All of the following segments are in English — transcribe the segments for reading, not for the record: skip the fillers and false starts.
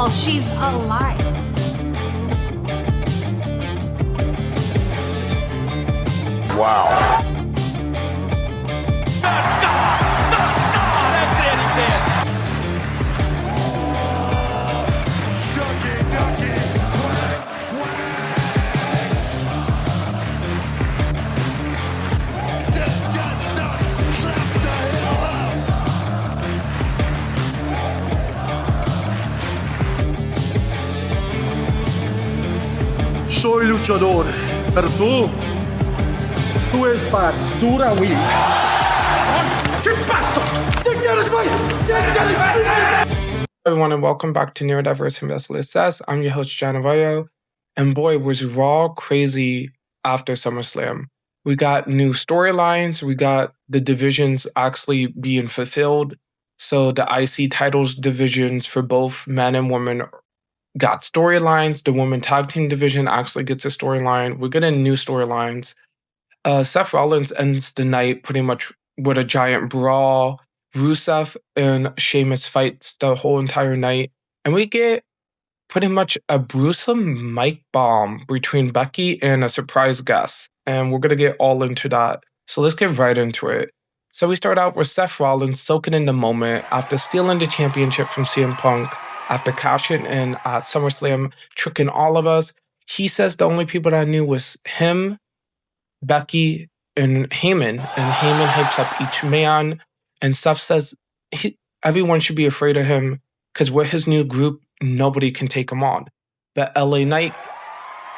while she's alive. Wow. That's it, he's dead. Soy luchador, pero tú es basura, güey. ¿Qué pasa? ¿Qué quieres, güey? ¿Qué quieres? Everyone, and welcome back to Neurodiverse Investor Assess. I'm your host, John Navarro. And boy, was Raw crazy after SummerSlam. We got new storylines. We got the divisions actually being fulfilled. So the IC titles divisions for both men and women got storylines. The women tag team division actually gets a storyline. We're getting new storylines. Seth Rollins ends the night pretty much with a giant brawl. Rusev and Sheamus fights the whole entire night. And we get pretty much a gruesome mic bomb between Becky and a surprise guest. And we're going to get all into that. So let's get right into it. So we start out with Seth Rollins soaking in the moment after stealing the championship from CM Punk. After cashing in at SummerSlam, tricking all of us. He says the only people that I knew was him, Becky, and Heyman. And Heyman hypes up each man. And Seth says everyone should be afraid of him because with his new group, nobody can take him on. But LA Knight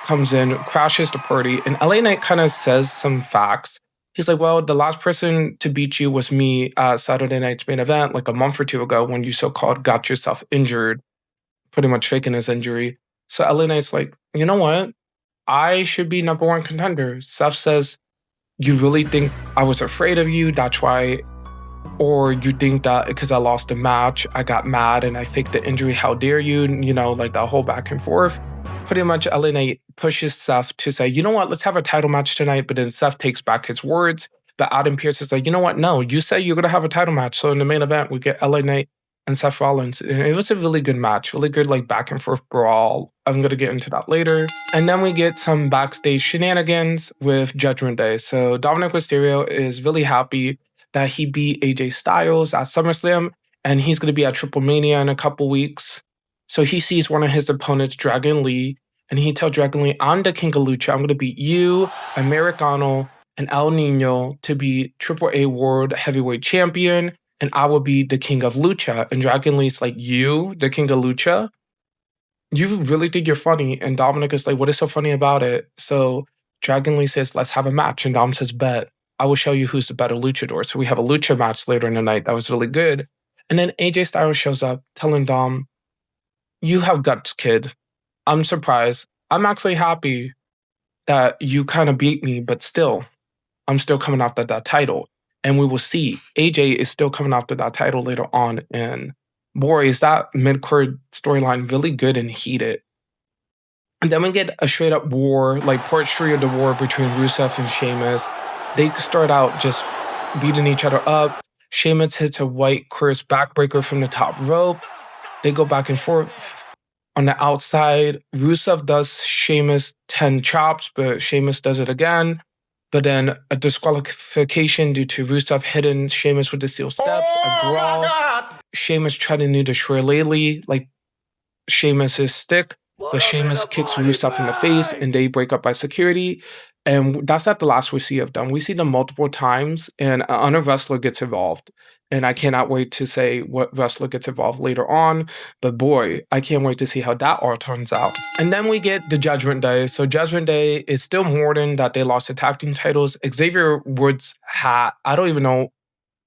comes in, crashes the party, and LA Knight kind of says some facts. He's like, well, the last person to beat you was me at Saturday night's main event like a month or two ago when you so-called got yourself injured, pretty much faking his injury. So LA Knight's like, you know what? I should be number one contender. Seth says, you really think I was afraid of you? That's why. Or you think that because I lost the match, I got mad and I faked the injury. How dare you? You know, like that whole back and forth. Pretty much LA Knight pushes Seth to say, you know what, let's have a title match tonight. But then Seth takes back his words. But Adam Pearce is like, you know what, no, you say you're going to have a title match. So in the main event, we get LA Knight and Seth Rollins. And it was a really good match, really good like back and forth brawl. I'm going to get into that later. And then we get some backstage shenanigans with Judgment Day. So Dominic Mysterio is really happy that he beat AJ Styles at SummerSlam. And he's going to be at Triple Mania in a couple weeks. So he sees one of his opponents, Dragon Lee, and he tells Dragon Lee, I'm the king of Lucha. I'm going to beat you, Americano, and El Nino to be AAA World Heavyweight Champion, and I will be the king of Lucha. And Dragon Lee's like, you, the king of Lucha? You really think you're funny? And Dominic is like, what is so funny about it? So Dragon Lee says, let's have a match. And Dom says, bet. I will show you who's the better luchador. So we have a lucha match later in the night. That was really good. And then AJ Styles shows up telling Dom, you have guts, kid. I'm surprised. I'm actually happy that you kind of beat me, but still, I'm still coming after that title. And we will see. AJ is still coming after that title later on. And boy, is that mid-card storyline really good and heated. And then we get a straight-up war, like part 3 of the war between Rusev and Sheamus. They start out just beating each other up. Sheamus hits a white curse backbreaker from the top rope. They go back and forth on the outside. Rusev does Sheamus 10 chops, but Sheamus does it again. But then a disqualification due to Rusev hitting Sheamus with the steel steps. A brawl. Sheamus trying to destroy Laylee, like Sheamus' stick. But Sheamus kicks Rusev in the face and they break up by security. And that's not the last we see of them. We see them multiple times and another wrestler gets involved. And I cannot wait to say what wrestler gets involved later on. But boy, I can't wait to see how that all turns out. And then we get the Judgment Day. So Judgment Day is still more than that they lost the tag team titles. Xavier Woods' hat, I don't even know.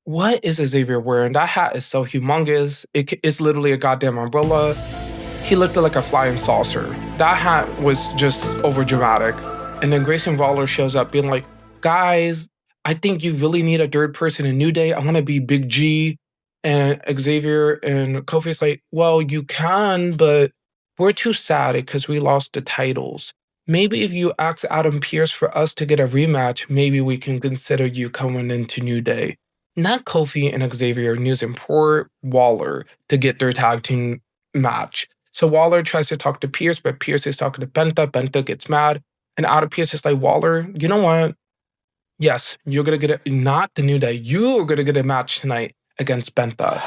What is Xavier wearing? That hat is so humongous. It's literally a goddamn umbrella. He looked like a flying saucer. That hat was just overdramatic. And then Grayson Waller shows up being like, guys, I think you really need a third person in New Day. I'm going to be Big G. And Xavier and Kofi's like, well, you can, but we're too sad because we lost the titles. Maybe if you ask Adam Pearce for us to get a rematch, maybe we can consider you coming into New Day. Not Kofi and Xavier using poor Waller to get their tag team match. So Waller tries to talk to Pierce, but Pierce is talking to Penta. Penta gets mad. And Adam Pierce is like, Waller, you know what? Yes, you're going to get it. Not the New Day. You're going to get a match tonight against Penta.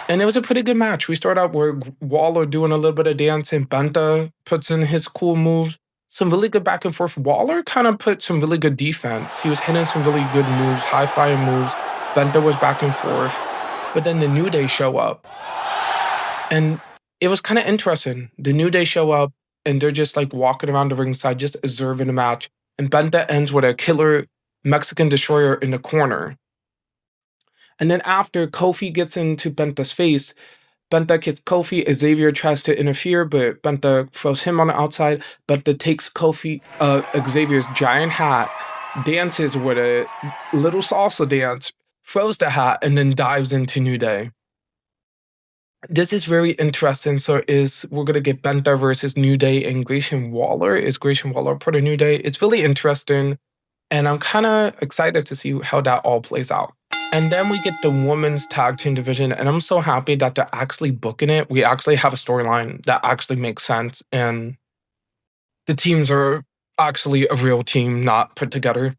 And it was a pretty good match. We start out with Waller doing a little bit of dancing. Penta puts in his cool moves. Some really good back and forth. Waller kind of put some really good defense. He was hitting some really good moves, high-flying moves. Penta was back and forth. But then the New Day show up. And it was kind of interesting. The New Day show up, and they're just like walking around the ringside, just observing the match. And Penta ends with a killer Mexican destroyer in the corner. And then after Kofi gets into Penta's face, Penta hits Kofi. Xavier tries to interfere, but Penta throws him on the outside. Penta takes Xavier's giant hat, dances with a little salsa dance, throws the hat, and then dives into New Day. This is very interesting. So we're going to get Penta versus New Day and Grayson Waller. Is Grayson Waller part of New Day? It's really interesting. And I'm kind of excited to see how that all plays out. And then we get the women's tag team division. And I'm so happy that they're actually booking it. We actually have a storyline that actually makes sense. And the teams are actually a real team, not put together.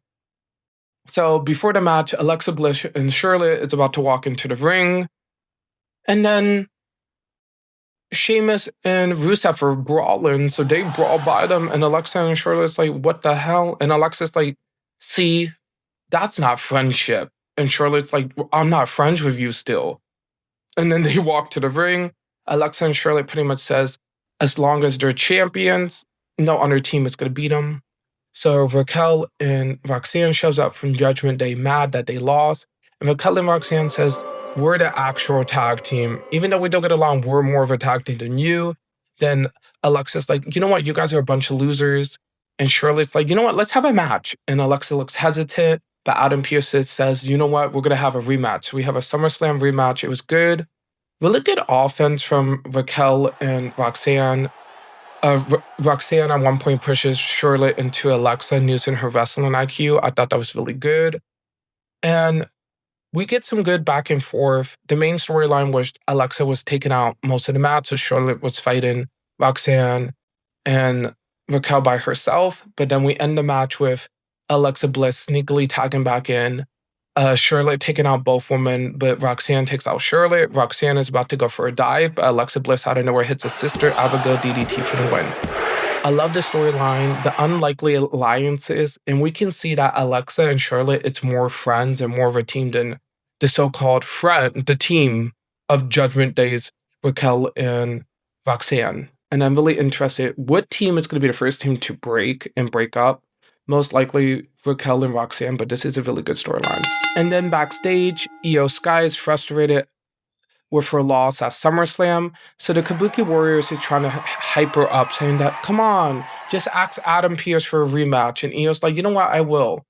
So before the match, Alexa Bliss and Charlotte is about to walk into the ring. And then Sheamus and Rusev are brawling, so they brawl by them, and Alexa and Charlotte's like, what the hell? And Alexa's like, see, that's not friendship. And Charlotte's like, I'm not friends with you still. And then they walk to the ring. Alexa and Charlotte pretty much says, as long as they're champions, no other team is going to beat them. So Raquel and Roxanne shows up from Judgment Day mad that they lost. And Raquel and Roxanne says, we're the actual tag team. Even though we don't get along, we're more of a tag team than you. Then Alexa's like, you know what? You guys are a bunch of losers. And Charlotte's like, you know what? Let's have a match. And Alexa looks hesitant. But Adam Pearce says, you know what? We're going to have a rematch. So we have a SummerSlam rematch. It was good. Really good offense from Raquel and Roxanne. Roxanne at one point pushes Charlotte into Alexa using her wrestling IQ. I thought that was really good. And we get some good back and forth. The main storyline was Alexa was taking out most of the match, so Charlotte was fighting Roxanne and Raquel by herself. But then we end the match with Alexa Bliss sneakily tagging back in. Charlotte taking out both women, but Roxanne takes out Charlotte. Roxanne is about to go for a dive, but Alexa Bliss out of nowhere hits a sister Abigail DDT for the win. I love the storyline, the unlikely alliances, and we can see that Alexa and Charlotte, it's more friends and more of a team than the so-called the team of Judgment Day's Raquel and Roxanne. And I'm really interested, what team is going to be the first team to break and break up? Most likely Raquel and Roxanne, but this is a really good storyline. And then backstage, Io Sky is frustrated with her loss at SummerSlam. So the Kabuki Warriors is trying to hype her up, saying that, come on, just ask Adam Pearce for a rematch. And Io's like, you know what, I will.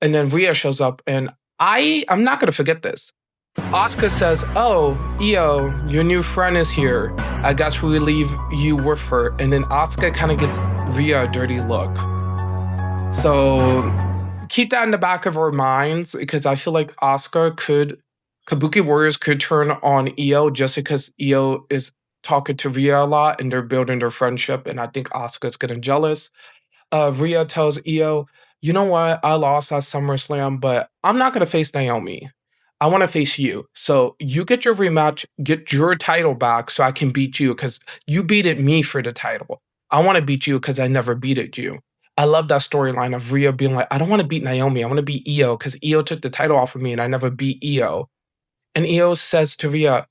And then Rhea shows up, and I'm not going to forget this. Asuka says, oh, Io, your new friend is here. I guess we leave you with her. And then Asuka kind of gives Rhea a dirty look. So keep that in the back of our minds, because I feel like Kabuki Warriors could turn on Io just because Io is talking to Rhea a lot and they're building their friendship, and I think Asuka's getting jealous. Rhea tells Io, you know what, I lost at SummerSlam, but I'm not going to face Naomi. I want to face you. So you get your rematch, get your title back so I can beat you, because you beated me for the title. I want to beat you because I never beated you. I love that storyline of Rhea being like, I don't want to beat Naomi. I want to beat Io because Io took the title off of me and I never beat Io. And Io says to Rhea,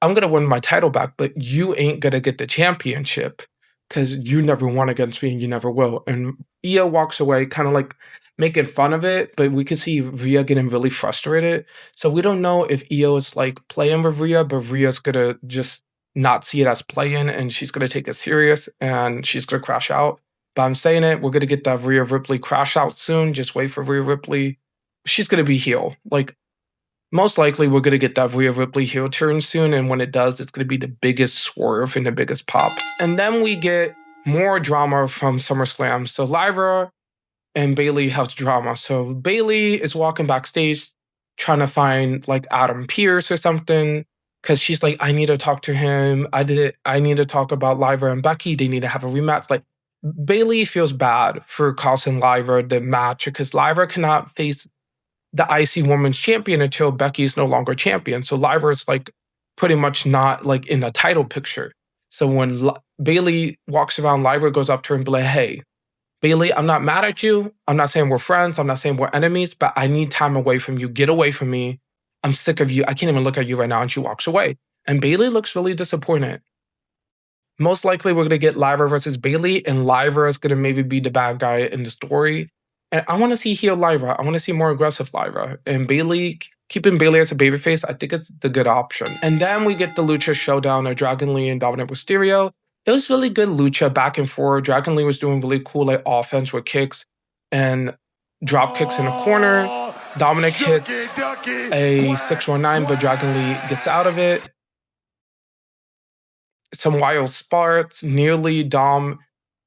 I'm going to win my title back, but you ain't going to get the championship because you never won against me and you never will. And Io walks away kind of like making fun of it, but we can see Rhea getting really frustrated. So we don't know if Io is like playing with Rhea, but Rhea's going to just not see it as playing and she's going to take it serious and she's going to crash out. But I'm saying it, we're going to get that Rhea Ripley crash out soon. Just wait for Rhea Ripley. She's going to be heel. Like, most likely we're going to get that Rhea Ripley heel turn soon, and when it does, it's going to be the biggest swerve and the biggest pop. And then we get more drama from SummerSlam. So Lyra and Bayley have drama. So Bayley is walking backstage trying to find like Adam Pearce or something. because she's like, I need to talk to him. I need to talk about Lyra and Becky. They need to have a rematch. Like, Bayley feels bad for costing Lyra the match because Lyra cannot face the IC Women's Champion until Becky's no longer champion. So Lyra is like pretty much not like in a title picture. So when Bayley walks around, Lyra goes up to her and be like, hey, Bayley, I'm not mad at you. I'm not saying we're friends. I'm not saying we're enemies, but I need time away from you. Get away from me. I'm sick of you. I can't even look at you right now. And she walks away. And Bayley looks really disappointed. Most likely we're going to get Lyra versus Bayley, and Lyra is going to maybe be the bad guy in the story. And I want to see heel Lyra. I want to see more aggressive Lyra. And Bayley, keeping Bayley as a babyface, I think it's the good option. And then we get the Lucha showdown of Dragon Lee and Dominic Mysterio. It was really good Lucha back and forth. Dragon Lee was doing really cool like offense with kicks and drop kicks in the corner. Dominic hits a 619, but Dragon Lee gets out of it. Some wild sparks. Nearly Dom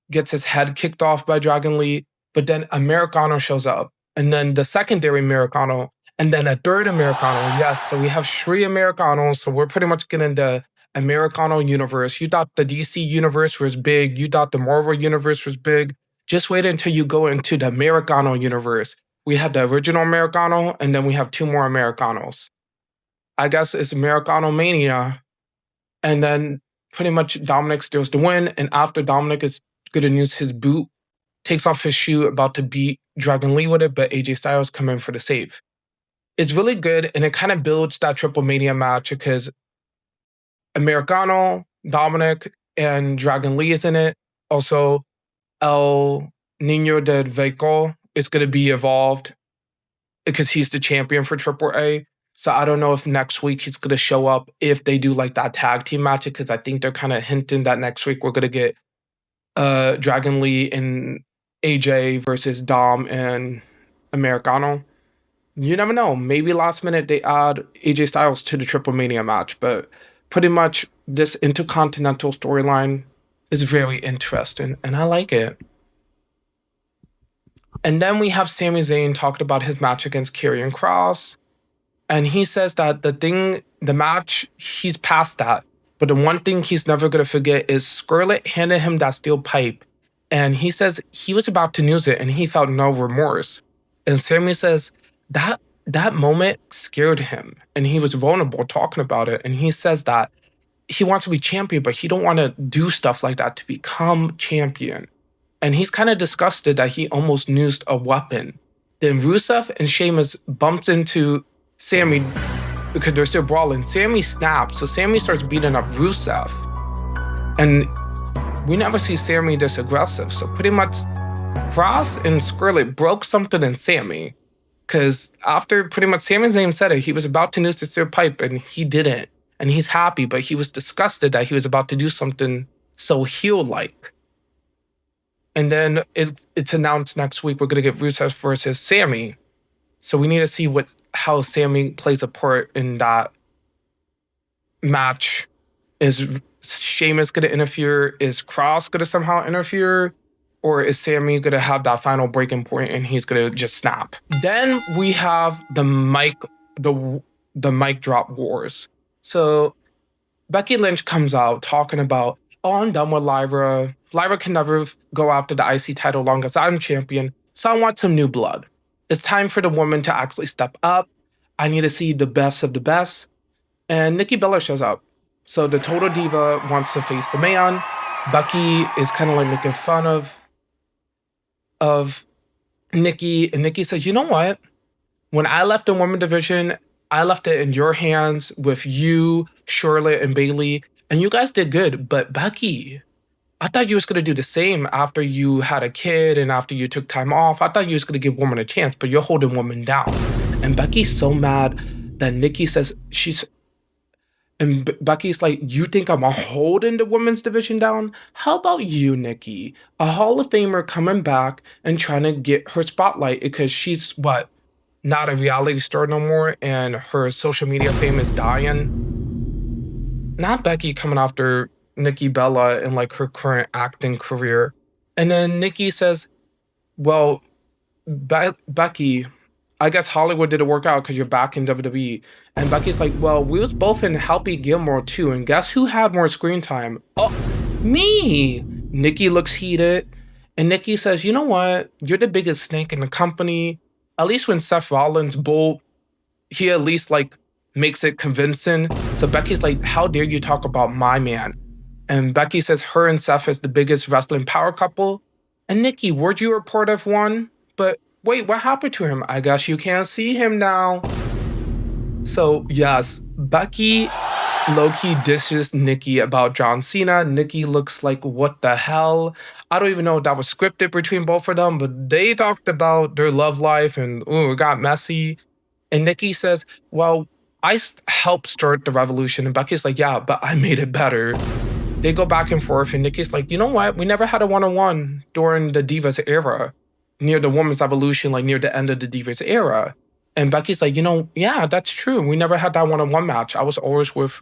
gets his head kicked off by Dragon Lee, but then Americano shows up. And then the secondary Americano, and then a third Americano. Yes, so we have 3 Americanos. So we're pretty much getting the Americano universe. You thought the DC universe was big. You thought the Marvel universe was big. Just wait until you go into the Americano universe. We have the original Americano, and then we have 2 more Americanos. I guess it's Americano Mania. And then pretty much Dominic steals the win. And after Dominic is going to use his boot, takes off his shoe, about to beat Dragon Lee with it, but AJ Styles come in for the save. It's really good, and it kind of builds that Triple Mania match because Americano, Dominic, and Dragon Lee is in it. Also, El Niño del Veco is going to be evolved because he's the champion for Triple A. So I don't know if next week he's going to show up if they do like that tag team match, because I think they're kind of hinting that next week we're going to get Dragon Lee and AJ versus Dom and Americano. You never know. Maybe last minute they add AJ Styles to the Triple Mania match, but pretty much this intercontinental storyline is very interesting, and I like it. And then we have Sami Zayn talked about his match against Karrion Kross, and he says that the match, he's past that. But the one thing he's never going to forget is Scarlett handed him that steel pipe, and he says he was about to use it, and he felt no remorse. And Sami says that moment scared him, and he was vulnerable talking about it. And he says that he wants to be champion, but he don't want to do stuff like that to become champion. And he's kind of disgusted that he almost used a weapon. Then Rusev and Sheamus bumps into Sami because they're still brawling. Sami snaps, so Sami starts beating up Rusev. And we never see Sami this aggressive. So pretty much Kross and Scarlett broke something in Sami. Because after pretty much Sami Zayn said it, he was about to use the steel pipe and he didn't. And he's happy, but he was disgusted that he was about to do something so heel-like. And then it's announced next week we're going to get Rusev versus Sami. So we need to see how Sami plays a part in that match. Is Sheamus going to interfere? Is Kross going to somehow interfere? Or is Sami going to have that final breaking point and he's going to just snap? Then we have the mic drop wars. So Becky Lynch comes out talking about, I'm done with Lyra. Lyra can never go after the IC title long as I'm champion, so I want some new blood. It's time for the woman to actually step up. I need to see the best of the best. And Nikki Bella shows up. So the Total Diva wants to face the man. Becky is kind of like making fun of Nikki. And Nikki says, you know what? When I left the women's division, I left it in your hands with you, Charlotte, and Bayley. And you guys did good. But Becky, I thought you was going to do the same after you had a kid and after you took time off. I thought you was going to give women a chance, but you're holding women down. And Becky's so mad that Nikki says Becky's like, you think I'm holding the women's division down? How about you, Nikki? A Hall of Famer coming back and trying to get her spotlight because she's, not a reality star no more and her social media fame is dying? Not Becky coming after Nikki Bella in like her current acting career. And then Nikki says, well, Becky, I guess Hollywood did a workout because you're back in WWE. And Becky's like, well, we was both in Happy Gilmore too. And guess who had more screen time? Oh, me. Nikki looks heated. And Nikki says, you know what? You're the biggest snake in the company. At least when Seth Rollins bolt, he at least like makes it convincing. So Becky's like, how dare you talk about my man? And Becky says her and Seth is the biggest wrestling power couple. And Nikki, weren't you a part of one? But wait, what happened to him? I guess you can't see him now. So yes, Becky low-key dishes Nikki about John Cena. Nikki looks like, what the hell? I don't even know if that was scripted between both of them, but they talked about their love life and it got messy. And Nikki says, well, I helped start the revolution. And Becky's like, yeah, but I made it better. They go back and forth, and Nikki's like, you know what? We never had a one-on-one during the Divas era, near the Women's Evolution, like near the end of the Divas era. And Becky's like, yeah, that's true. We never had that one-on-one match. I was always with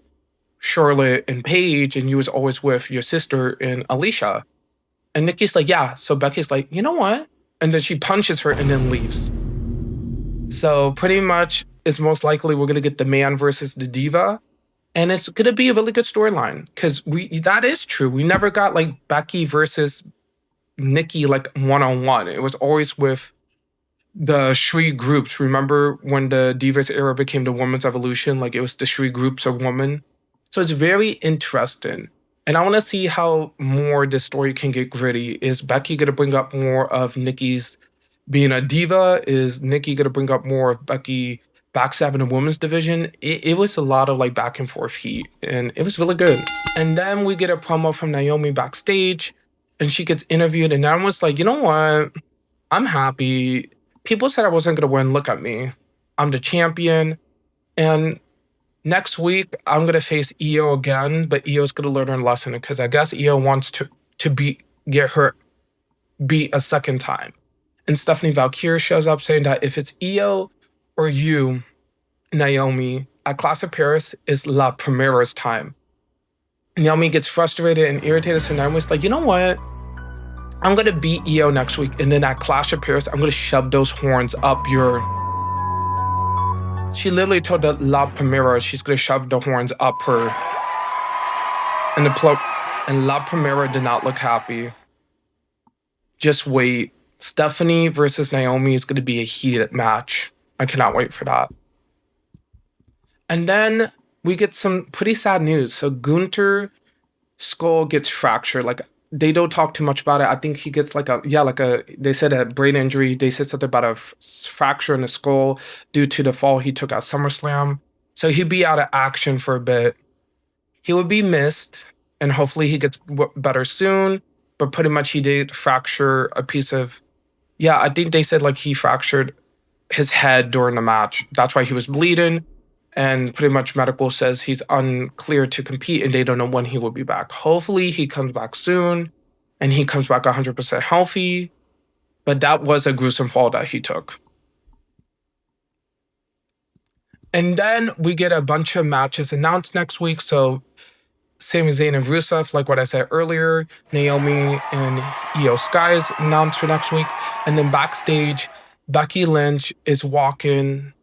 Charlotte and Paige, and you was always with your sister and Alicia. And Nikki's like, yeah. So Becky's like, you know what? And then she punches her and then leaves. So pretty much, it's most likely we're going to get the man versus the diva. And it's going to be a really good storyline because that is true. We never got like Becky versus Nikki like one-on-one. It was always with the Shree groups. Remember when the Divas era became the Women's Evolution? Like it was the Shree groups of women. So it's very interesting. And I want to see how more this story can get gritty. Is Becky going to bring up more of Nikki's being a diva? Is Nikki going to bring up more of Becky backstabbing the women's division? It was a lot of like back and forth heat, and it was really good. And then we get a promo from Naomi backstage, and she gets interviewed, and everyone's like, you know what? I'm happy. People said I wasn't going to win. Look at me. I'm the champion. And next week, I'm going to face Io again, but Io's going to learn her lesson because I guess Io wants to get her beat a second time. And Stephanie Valkyrie shows up saying that if it's Io or you, Naomi, at Clash of Paris is La Primera's time. Naomi gets frustrated and irritated, so Naomi's like, you know what? I'm going to beat Io next week, and then at Clash of Paris, I'm going to shove those horns up your... She literally told the La Primera she's going to shove the horns up her. And La Primera did not look happy. Just wait. Stephanie versus Naomi is going to be a heated match. I cannot wait for that. And then we get some pretty sad news. So Gunther's skull gets fractured. Like, they don't talk too much about it. I think he gets they said a brain injury. They said something about a fracture in the skull due to the fall he took at SummerSlam. So he'd be out of action for a bit. He would be missed, and hopefully he gets better soon. But pretty much he did fracture a piece of... Yeah, I think they said like he fractured his head during the match. That's why he was bleeding. And pretty much medical says he's unclear to compete and they don't know when he will be back. Hopefully he comes back soon and he comes back 100% healthy. But that was a gruesome fall that he took. And then we get a bunch of matches announced next week. So Sami Zayn and Rusev, like what I said earlier. Naomi and Io Sky is announced for next week. And then backstage, Becky Lynch is walking,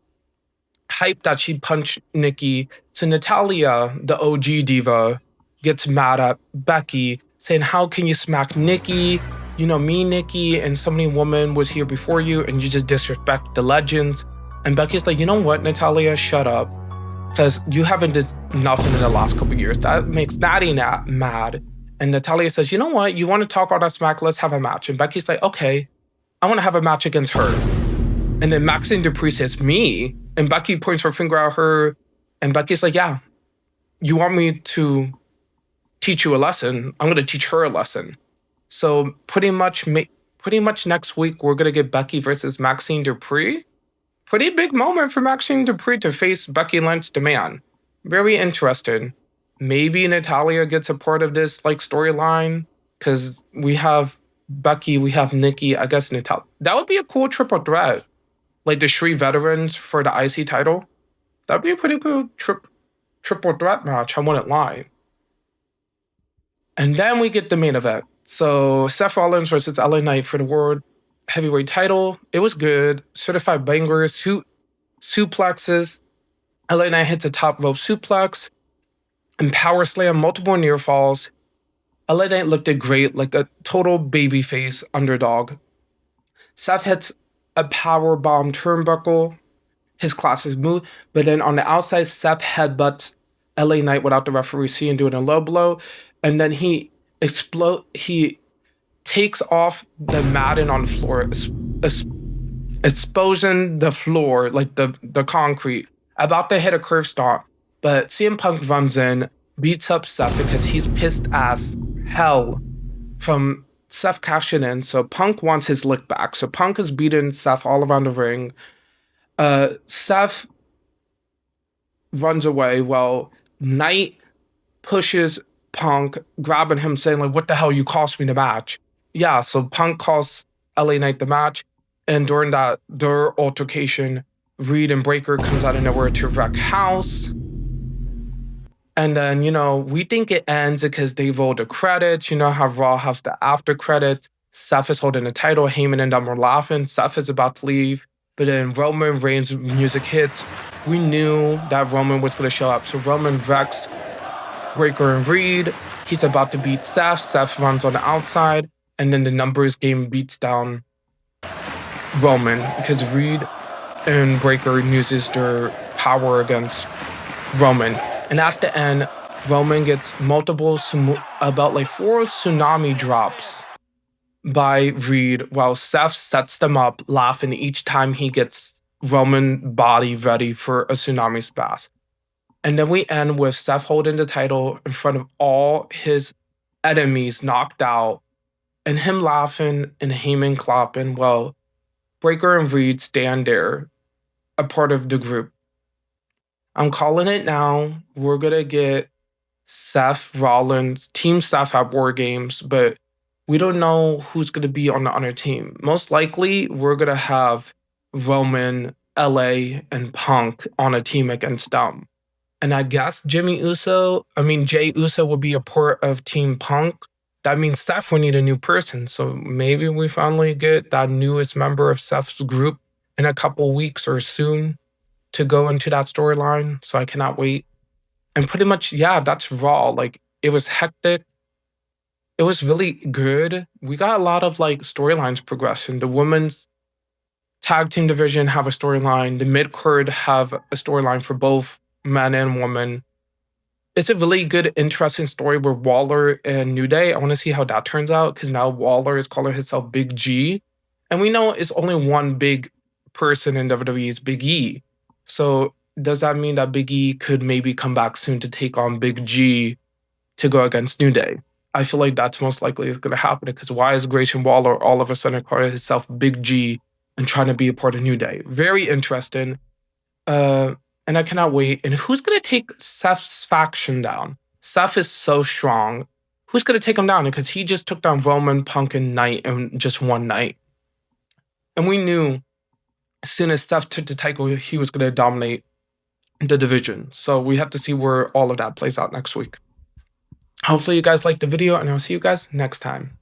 hyped that she punched Nikki. So Natalya, the OG diva, gets mad at Becky, saying, how can you smack Nikki? You know me, Nikki, and so many women was here before you, and you just disrespect the legends. And Becky's like, you know what, Natalya, shut up. Because you haven't did nothing in the last couple of years. That makes Natty mad. And Natalya says, you know what, you want to talk all that smack, let's have a match. And Becky's like, okay, I want to have a match against her. And then Maxine Dupree says, me? And Becky points her finger at her. And Becky's like, yeah, you want me to teach you a lesson? I'm going to teach her a lesson. So pretty much next week, we're going to get Becky versus Maxine Dupree. Pretty big moment for Maxine Dupree to face Becky Lynch, the man. Very interesting. Maybe Natalya gets a part of this like storyline because we have Becky, we have Nikki, I guess Natalya. That would be a cool triple threat. Like the Shree veterans for the IC title. That'd be a pretty cool triple threat match, I wouldn't lie. And then we get the main event. So Seth Rollins versus LA Knight for the World heavyweight title. It was good. Certified bangers, suplexes. LA Knight hits a top rope suplex and power slam, multiple near falls. LA Knight looked great, like a total babyface underdog. Seth hits a power bomb turnbuckle, his classic move, but then on the outside, Seth headbutts LA Knight without the referee seeing, doing a low blow, and then he takes off the matting on the floor, exposing the floor, like the concrete, about to hit a curve stomp. But CM Punk runs in, beats up Seth because he's pissed as hell from Seth cashing in. So Punk wants his lick back. So Punk is beating Seth all around the ring. Seth runs away while Knight pushes Punk, grabbing him, saying, like, what the hell, you cost me the match. Yeah, so Punk costs LA Knight the match, and during their altercation, Reed and Breakker comes out of nowhere to wreck house. And then, we think it ends because they roll the credits. You know how Raw has the after credits. Seth is holding the title. Heyman and them are laughing. Seth is about to leave. But then Roman Reigns' music hits. We knew that Roman was going to show up. So Roman wrecks Breakker and Reed. He's about to beat Seth. Seth runs on the outside. And then the numbers game beats down Roman because Reed and Breakker uses their power against Roman. And at the end, Roman gets about 4 tsunami drops by Reed while Seth sets them up, laughing each time he gets Roman body ready for a tsunami splash. And then we end with Seth holding the title in front of all his enemies knocked out and him laughing and Heyman clapping while Breakker and Reed stand there, a part of the group. I'm calling it now. We're going to get Seth Rollins, Team Seth at War Games, but we don't know who's going to be on the other team. Most likely, we're going to have Roman, LA, and Punk on a team against them. And I guess Jey Uso will be a part of Team Punk. That means Seth will need a new person. So maybe we finally get that newest member of Seth's group in a couple weeks or soon to go into that storyline. So I cannot wait. And pretty much, yeah, that's Raw. It was hectic. It was really good. We got a lot of storylines progression. The women's tag team division have a storyline. The mid-card have a storyline for both men and women. It's a really good, interesting story with Waller and New Day. I want to see how that turns out because now Waller is calling himself Big G. And we know it's only one big person in WWE is Big E. So does that mean that Big E could maybe come back soon to take on Big G to go against New Day? I feel like that's most likely is going to happen because why is Grayson Waller all of a sudden calling himself Big G and trying to be a part of New Day? Very interesting. And I cannot wait. And who's going to take Seth's faction down? Seth is so strong. Who's going to take him down? Because he just took down Roman, Punk, and Knight in just one night. And we knew as soon as Seth took the title, he was going to dominate the division. So we have to see where all of that plays out next week. Hopefully you guys liked the video, and I'll see you guys next time.